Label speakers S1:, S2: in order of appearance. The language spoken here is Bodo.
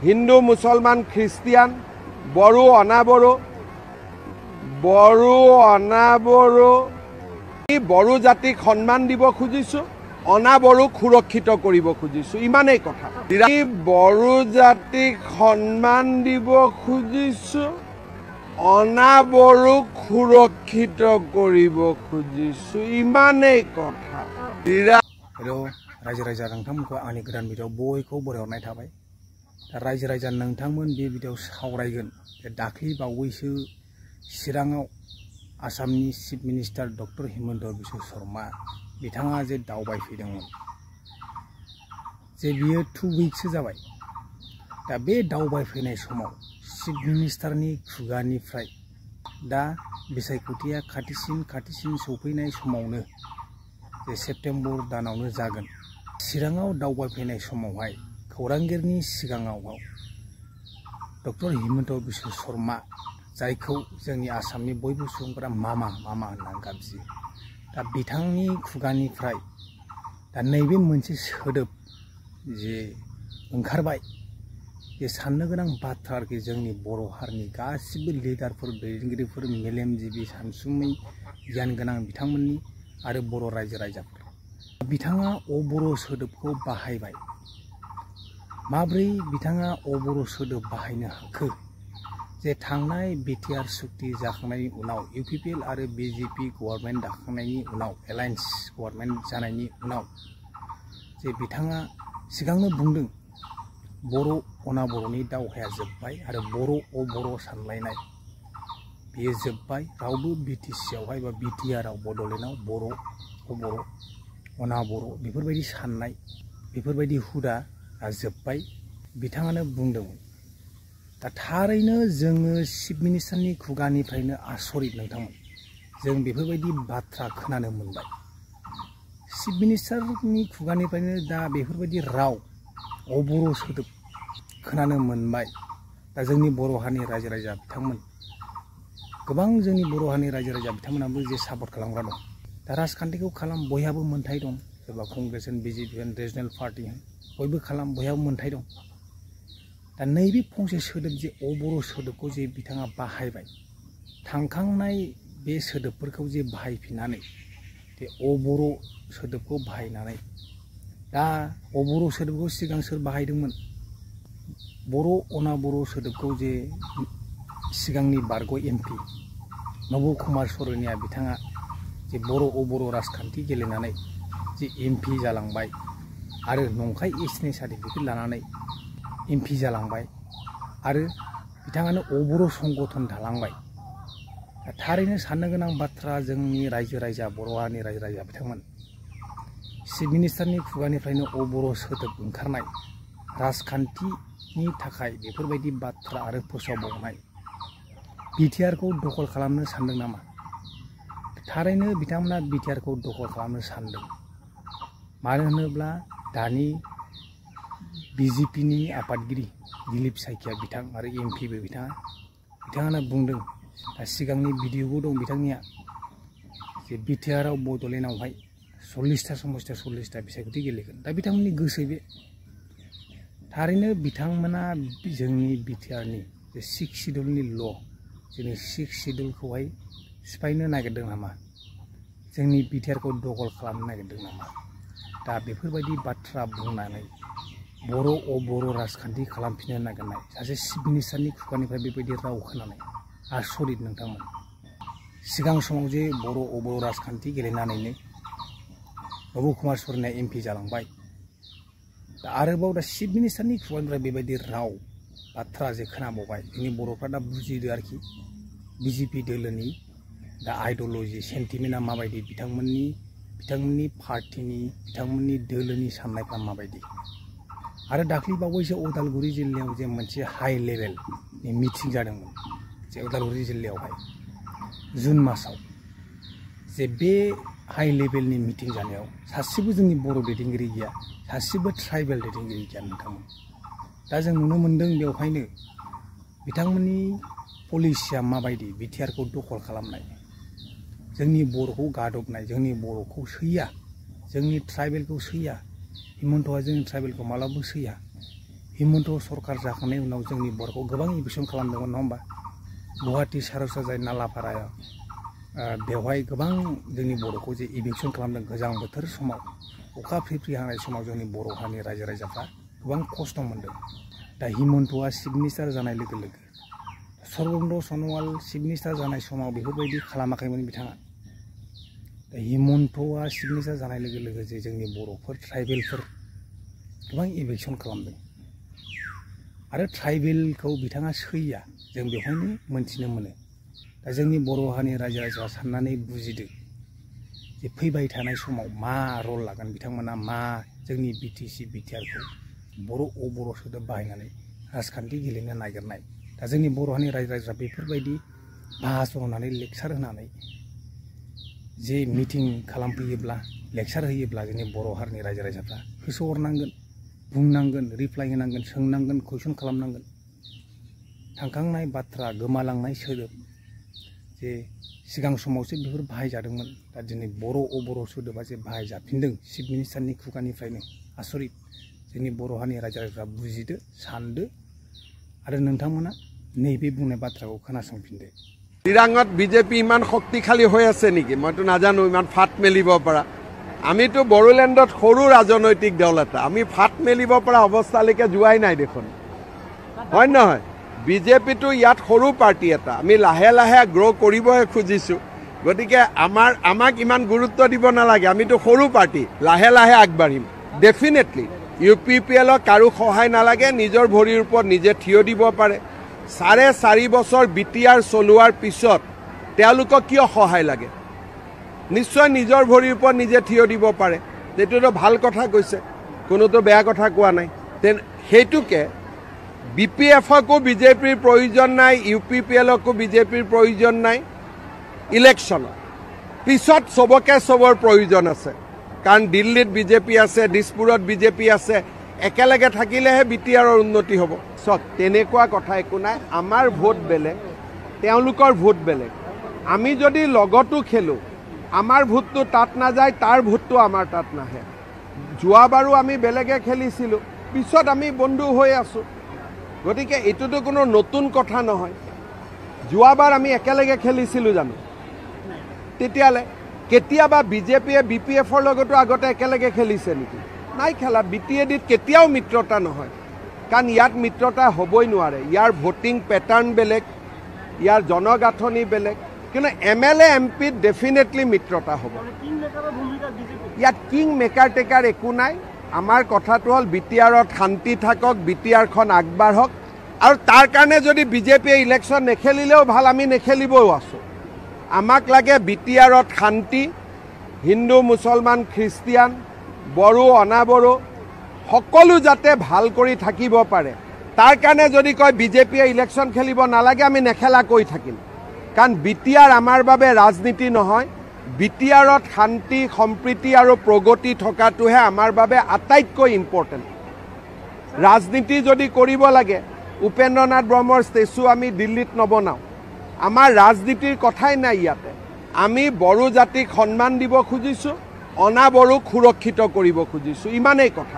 S1: হিন্দু মুছলমান খ্ৰীষ্টিয়ান বড়ো অনাবড়ো বড়ো জাতিক সন্মান দিব খুজিছো, অনাবড়োক সুৰক্ষিত কৰিব খুজিছো, ইমানেই কথা। বড়ো জাতিক সন্মান দিব খুজিছো, অনাবড়োক সুৰক্ষিত কৰিব খুজিছো, ইমানেই কথা।
S2: हेलो रायजो राजा नोंथांमोनखौ आंनि गोदान भिडिअ बयखौ बरायहरनाय थाबाय। दा रायजो राजा नोंथांमोन बे भिडिअ सावरायगोन दाख्लि बावैसो चिराङाव आसामनि chief minister doctor Himanta Biswa Sharma बिथाङा जे दावबायफैदोंमोन, जे बियो 2 वीक्सो जाबाय। दा बे दावबायफैनाय समाव चिफ मिनिस्टारनि खुगानिफ्राय दा बिसायख'थिया खाथिसिन सौफैनाय समावनो जे सेप्तेम्बर दानावनो जागोन, चिराङाव दावबायफैनाय समावहाय खौरांगिरिनि सिगाङाव डक्टर हिमन्त बिश्व शर्मा, जायखौ जोंनि आसामनि बयबो सुबुंफोरा मामा होननानै गाबज्रियो, दा बिथांनि खुगानिफ्राय दा नैबे मोनसे सोदोब जे ओंखारबाय, जे साननो गोनां बाथ्रा आरोखि जोंनि बर' हारिनि गासिबो लिडारफोर, दैदेनगिरिफोर, मेलेमजिबि, सानसुमै गियान गोनां बिथांमोननि आरो बर' रायजो राजाफोर, बिथाङा अबर' सोदोबखौ बाहायबाय। माब्रै बिथाङा अबर' सोदोब बाहायनो हाखो? जे थांनाय बिटिआर सुक्ति जाखांनायनि उनाव, इउपिपिएल आरो बिजेपि गभर्नमेन्ट दाखांनायनि उनाव, एलायन्स गभर्नमेन्ट जानायनि उनाव, जे बिथाङा सिगांनो बुंदों बर' अनाबर'नि दावहाया जोब्बाय आरो बर' अबर' सानलायनाय बेयो जोब्बाय। रावबो बिटिसिआवहाय बा बिटिआरआव बड'लेण्डआव बर' अबर' अनाबर' बेफोरबायदि साननाय, बेफोरबायदि हुदा जोब्बाय बिथाङानो बुंदोंमोन। दा थारैनो जोङो चिफ मिनिस्टारनि खुगानिफ्रायनो आसरित नोंथांमोन, जों बेफोरबायदि बाथ्रा खोनानो मोनबाय। चिफ मिनिस्टारनि खुगानिफ्रायनो दा बेफोरबायदि राव अबर' सोदोब खोनानो मोनबाय। दा जोंनि बर' हारिनि रायजो राजा बिथांमोन, गोबां जोंनि बर' हारिनि रायजो राजा बिथांमोनाबो जे सापर्ट खालामग्रा दं। दा राजखान्थिखौ खालाम, बयहाबो मोन्थाय दं, सोरबा कंग्रेस होन, बिजेपि होन, रिजनेल पार्टि होन, बयबो खालाम, बयहाबो मोन्थाय दं। दा नैबे फंसे सोदोब जे अबर' सोदोबखौ जे बिथाङा बाहायबाय, थांखांनाय बे सोदोबफोरखौ जे बाहायफिननानै बे अबर' सोदोबखौ बाहायनानै, दा अबर' सोदोबखौ सिगां सोर बाहायदोंमोन? बर' अनाबर' सोदोबखौ जे सिगांनि बारग' एमपि नब कुमार सरनिया बिथाङा जे बर' अबर' राजखान्थि गेलेनानै जे एमपि जालांबाय आरो नंखाय एसनि सार्टिफिकेट लानानै एमपि जालांबाय आरो बिथाङानो अबर' संगठन दालांबाय। थारैनो साननो गोनां बाथ्रा जोंनि रायजो राजा, बर' हारिनि रायजो राजा बिथांमोन, चिफ मिनिस्टारनि खुगानिफ्रायनो अबर' सोदोब ओंखारनाय, राजखान्थिनि थाखाय बेफोरबायदि बाथ्रा आरो फोसावबावनाय, बिटिआरखौ दखल खालामनो सानदों नामा? थारैनो बिथांमोना बिटिआरखौ दखल खालामनो सानदों। मानो होनोब्ला दानि बिजेपिनि आफादगिरि दिलीप सायखिया बिथां आरो एमपिबो बिथाङानो बुंदों, दा सिगांनि भिडिअबो दं बिथांनिया, जे बिटिआरआव बड'लेण्डआवहाय 40टा समस्थियाव 40टा बिसायख'थि गेलेगोन। दा बिथांमोननि गोसो बे। थारैनो बिथांमोना जोंनि बिटिआरनि जे 6 शिड्युलनि ल', जोंनि 6 शिड्युलखौहाय सिफायनो नागिरदों नामा? जोंनि बिटिआरखौ दखल खालामनो नागिरदों नामा? दा बेफोरबायदि बाथ्रा बुंनानै बर' अबर' राजखान्थि खालामफिननो नागिरनाय सासे चिफ मिनिस्टारनि खुगानिफ्राय बेबायदि राव खोनानाय आसरित नोंथांमोन। सिगां समाव जे बर' अबर' राजखान्थि गेलेनानैनो नब कुमार सरनिया एमपि जालांबाय। दा आरोबाव दा चिफ मिनिस्टारनि खुगानिफ्राय बेबायदि राव बाथ्रा जे खोनाबावबाय, जोंनि बर'फ्रा दा बुजिदो आरोखि बिजेपि दोलोनि दा आइडिअल'जि, सेन्टिमेन्टआ माबायदि, बिथांमोननि पार्टिनि, बिथांमोननि दोलोनि साननायफ्रा माबायदि। आरो दाख्लै बावैसो उदालगुरि जिल्लायाव जे मोनसे हाइ लेभेलनि मिटिं जादोंमोन, जे उदालगुरि जिल्लायावहाय जुन मासाव, जे बे हाइ लेभेलनि मिटिं जानायाव सासेबो जोंनि बर' दैदेनगिरि गैया, सासेबो ट्राइबेल दैदेनगिरि गैया नोंथांमोन। दा जों नुनो मोन्दों बेवहायनो बिथांमोननि पलिसिया माबायदि, बिटिआरखौ दखल खालामनाय, जोंनि बर'खौ गादबनाय, जोंनि बर'खौ सैया, जोंनि ट्राइबेलखौ सैया। हिमन्तआ जोंनि ट्राइबेलखौ मालाबाबो सैया। हिमन्त सरकार जाखांनायनि उनाव जोंनि बर'खौ गोबां इभिकसन खालामदोंमोन नङा होमबा गुवाहाटी सारसजाय नालापारायाव बेवहाय गोबां जोंनि बर'खौ जे इभिकसन खालामदों गोजां बोथोर समाव अखा फ्रि फ्रि हानाय समाव जोंनि बर' हारिनि रायजो राजाफ्रा गोबां खस्थ' मोनदों दा हिमन्तआ चिफ मिनिस्टार जानाय लोगो लोगो सर्बानन्द सन'वाल चिफ मिनिस्टार जानाय समाव बेफोरबायदि खालामाखैमोन बिथाङा दा हिमन्तआ चिफ मिनिस्टार जानाय लोगो लोगो जे जोंनि बर'फोर ट्राइबेलफोर गोबां इभिकसन खालामदों आरो ट्राइबेलखौ बिथाङा सैया जों बेवहायनो मोनथिनो मोनो दा जोंनि बर' हारिनि रायजो राजा साननानै बुजिदों जे फैबाय थानाय समाव मा रल लागोन बिथांमोना मा जोंनि बिटिसि बिटिआरखौ बर' सोदोब बाहायनानै राजखान्थि गेलेनो नागिरनाय दा जोंनि बर' हारिनि रायजो राजाफ्रा बेफोरबायदि भाषण होनानै लेक्सार होनानै जे मिटिं खालामफैयोब्ला लेक्सार होयोब्ला जोंनि बर' हारिनि रायजो राजाफ्रा होसोहरनांगोन बुंनांगोन रिप्लाइ होनांगोन सोंनांगोन कुइसन खालामनांगोन थांखांनाय बाथ्रा गोमालांनाय सोदोब जे सिगां समावसो बेफोर बाहायजादोंमोन दा दिनै बर' सोदोबा जे बाहायजाफिनदों चिफ मिनिस्टारनि खुगानिफ्रायनो आसरित जोंनि बर' हारिनि रायजो राजाफ्रा बुजिदो सानदो आरो नोंथांमोना नैबे बुंनाय बाथ्राखौ खोनासंफिनदो
S1: চিৰাঙত বিজেপি ইমান শক্তিশালী হৈ আছে নেকি মইতো নাজানো ইমান ফাট মেলিব পৰা আমিতো বড়োলেণ্ডত সৰু ৰাজনৈতিক দল এটা আমি ফাট মেলিব পৰা অৱস্থালৈকে যোৱাই নাই দেখোন হয় নহয় বিজেপিটো ইয়াত সৰু পাৰ্টি এটা আমি লাহে লাহে গ্ৰ' কৰিবহে খুজিছোঁ গতিকে আমাক ইমান গুৰুত্ব দিব নালাগে আমিতো সৰু পাৰ্টি লাহে লাহে আগবাঢ়িম ডেফিনেটলি UPPLক কাৰো সহায় নালাগে নিজৰ ভৰিৰ ওপৰত নিজে থিয় দিব পাৰে 4.5 বছৰ বিটিআৰ চলোৱাৰ পিছত তেওঁলোকক কিয় সহায় লাগে নিশ্চয় নিজৰ ভৰিৰ ওপৰত নিজে থিয় দিব পাৰে যেটোতো ভাল কথা কৈছে কোনোতো বেয়া কথা কোৱা নাই তেন হেতুকে BPFকো বিজেপিৰ প্ৰয়োজন নাই UPPLকো বিজেপিৰ প্ৰয়োজন নাই ইলেকশ্যন পিছত সবকে সবৰ প্ৰয়োজন আছে কাৰণ দিল্লীত বিজেপি আছে দিছপুৰত বিজেপি আছে একেলগে থাকিলেহে বিটিআৰৰ উন্নতি হ'ব সক তেনেকুৱা কথা একো নাই আমাৰ ভোট বেলেগ তেওঁলোকৰ ভোট বেলেগ আমি যদি লগতো খেলো আমাৰ ভোটটো তাত নাযায় তাৰ ভোটটো আমাৰ তাত নাহে যোৱাবাৰো আমি বেলেগে খেলিছিলোঁ পিছত আমি বন্ধু হৈ আছো গতিকে এটোতো কোনো নতুন কথা নহয় যোৱাবাৰ আমি একেলগে খেলিছিলোঁ জানো তেতিয়ালে কেতিয়াবা বিজেপিয়ে BPFৰ লগতো আগতে একেলগে খেলিছে নেকি নাই খেলা BTADত কেতিয়াও মিত্ৰতা নহয় কাৰণ ইয়াত মিত্ৰতা হ'বই নোৱাৰে ইয়াৰ ভোটিং পেটাৰ্ণ বেলেগ ইয়াৰ জনগাঁথনি বেলেগ কিন্তু MLA MPত ডেফিনেটলি মিত্ৰতা হ'ব ইয়াত কিং মেকাৰ টেকাৰ একো নাই আমাৰ কথাটো হ'ল বিটিআৰত শান্তি থাকক বিটিআৰখন আগবাঢ়ক আৰু তাৰ কাৰণে যদি বিজেপিয়ে ইলেকশ্যন নেখেলিলেও ভাল আমি নেখেলিবও আছোঁ আমাক লাগে বিটিআৰত শান্তি হিন্দু মুছলমান খ্ৰীষ্টিয়ান বড়ো অনাবড়ো সকলো যাতে ভাল কৰি থাকিব পাৰে তাৰ কাৰণে যদি কয় বিজেপিয়ে ইলেকশ্যন খেলিব নালাগে আমি নেখেলা কৈ থাকিম কাৰণ বিটিআৰ আমাৰ বাবে ৰাজনীতি নহয় বিটিআৰত শান্তি সম্প্ৰীতি আৰু প্ৰগতি থকাটোহে আমাৰ বাবে আটাইতকৈ ইম্পৰ্টেণ্ট ৰাজনীতি যদি কৰিব লাগে উপেন্দ্ৰনাথ ব্ৰহ্মৰ ষ্টেচু আমি দিল্লীত নবনাওঁ আমাৰ ৰাজনীতিৰ কথাই নাই ইয়াতে আমি বড়ো জাতিক সন্মান দিব খুজিছোঁ অনাবড়োক সুৰক্ষিত কৰিব খুজিছোঁ ইমানেই কথা